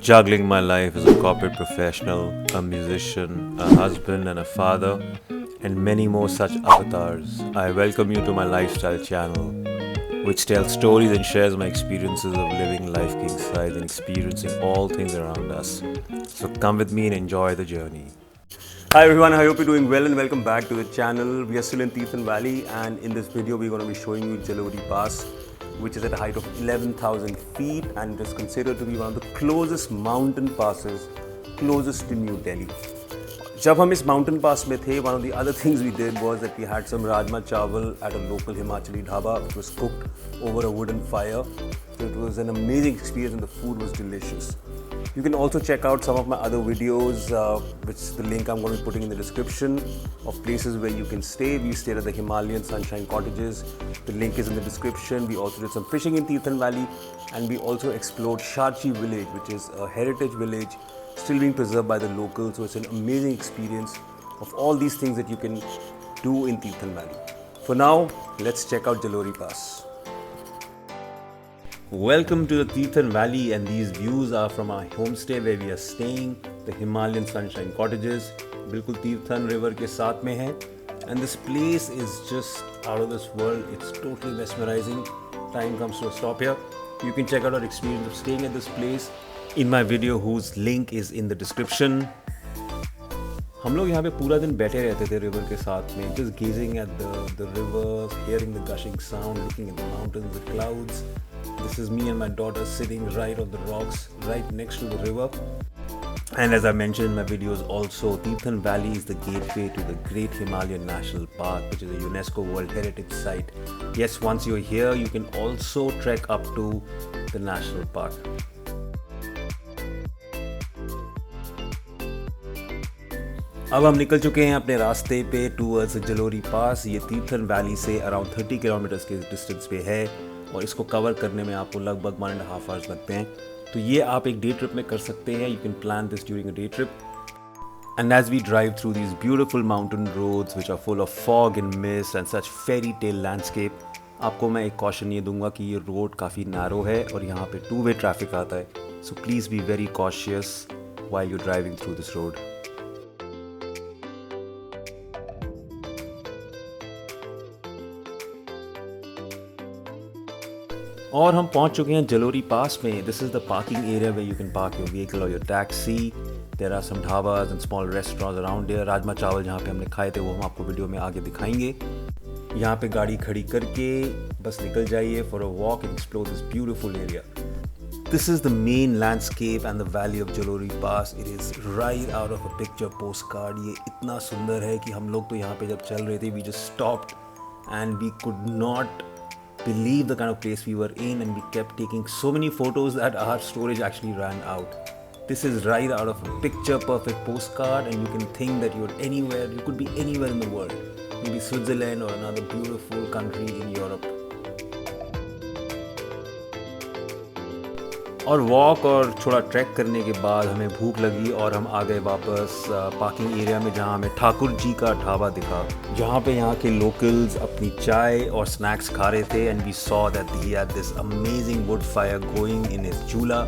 Juggling my life as a corporate professional, a musician, a husband, and a father, and many more such avatars, I welcome you to my lifestyle channel, which tells stories and shares my experiences of living life king size and experiencing all things around us. So come with me and enjoy the journey. Hi everyone, I hope you're doing well and welcome back to the channel. We are still in Tirthan Valley, and in this video we're going to be showing you Jalori Pass, which is at a height of 11,000 feet and is considered to be one of the closest mountain passes closest to New Delhi. जब हम इस mountain pass में थे, one of the other things we did was that we had some rajma chawal at a local Himachali dhaba. It was cooked over a wooden fire. So it was an amazing experience and the food was delicious. You can also check out some of my other videos, which the link I'm going to be putting in the description, of places where you can stay. We stayed at the Himalayan Sunshine Cottages. The link is in the description. We also did some fishing in Tirthan Valley, and we also explored Sharchi village, which is a heritage village still being preserved by the locals. So it's an amazing experience of all these things that you can do in Tirthan Valley. For now, let's check out Jalori Pass. Welcome to the Tirthan Valley, and these views are from our homestay where we are staying, the Himalayan Sunshine Cottages. बिल्कुल Tirthan river के साथ में है, and this place is just out of this world. It's totally mesmerizing. Time comes to a stop here. You can check out our experience of staying at this place in my video, whose link is in the description. हम लोग यहाँ पे पूरा दिन बैठे रहते थे river के साथ में, just gazing at the river, hearing the gushing sound, looking at the mountains, the clouds. This is me and my daughter sitting right on the rocks, right next to the river. And as I mentioned in my videos also, Tirthan Valley is the gateway to the Great Himalayan National Park, which is a UNESCO World Heritage Site. Yes, once you're here, you can also trek up to the National Park. अब हम निकल चुके हैं अपने रास्ते पे towards जलोरी पास. ये Tirthan valley से अराउंड 30 किलोमीटर्स के डिस्टेंस पे है और इसको कवर करने में आपको लगभग 1.5 आवर्स लगते हैं. तो ये आप एक डे ट्रिप में कर सकते हैं. You can plan this during a day trip. And as we drive through these beautiful mountain roads which are full of fog and mist and such fairy tale landscape, आपको मैं एक caution ये दूंगा कि ये रोड काफ़ी narrow है और यहाँ पे 2-वे ट्रैफिक आता है. So please be very cautious while you driving through this road. और हम पहुंच चुके हैं जलोरी पास में. This is the parking area where you can park your vehicle और your taxi. There are some dhabas and small restaurants around here. Rajma चावल जहाँ पे हमने खाए थे वो हम आपको वीडियो में आगे दिखाएंगे. यहाँ पे गाड़ी खड़ी करके बस निकल जाइए for a walk and explore this beautiful area. This is the main landscape and the valley of Jalori pass. It is right out of a picture post card. ये इतना सुंदर है कि हम लोग तो यहाँ पे जब चल रहे थे, we just stopped and we could not believe the kind of place we were in, and we kept taking so many photos that our storage actually ran out. This is right out of a picture perfect postcard, and you can think that you're anywhere. You could be anywhere in the world, maybe Switzerland or another beautiful country in Europe. और walk और थोड़ा track करने के बाद हमें भूख लगी और हम आ गए वापस पार्किंग एरिया में, जहाँ हमें ठाकुर जी का ढाबा दिखा, जहाँ पे यहाँ के लोकल्स अपनी चाय और स्नैक्स खा रहे थे. And we saw that he had this amazing wood fire going in his chulha.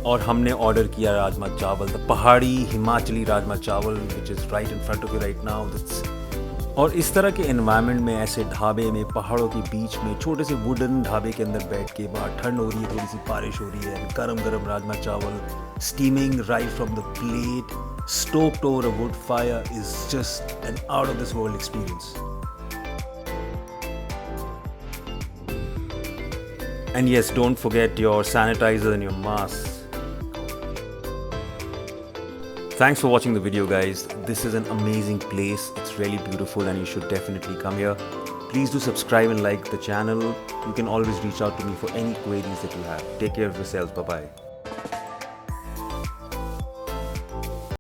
और हमने ऑर्डर किया राजमा चावल, द पहाड़ी हिमाचली राजमा चावल, which is right in front of you right now. और इस तरह के एनवायरनमेंट में, ऐसे ढाबे में पहाड़ों के बीच में, छोटे से वुडन ढाबे के अंदर बैठ के, बाहर ठंड हो रही है, थोड़ी सी बारिश हो रही है, गरम गरम राजमा चावल steaming right from the plate, stoked over a wood fire, is just an out of this world experience. And yes, don't forget your sanitizer and your mask. Thanks for watching the video, guys. This is an amazing place. It's really beautiful and you should definitely come here. Please do subscribe and like the channel. You can always reach out to me for any queries that you have. Take care of yourselves. Bye-bye.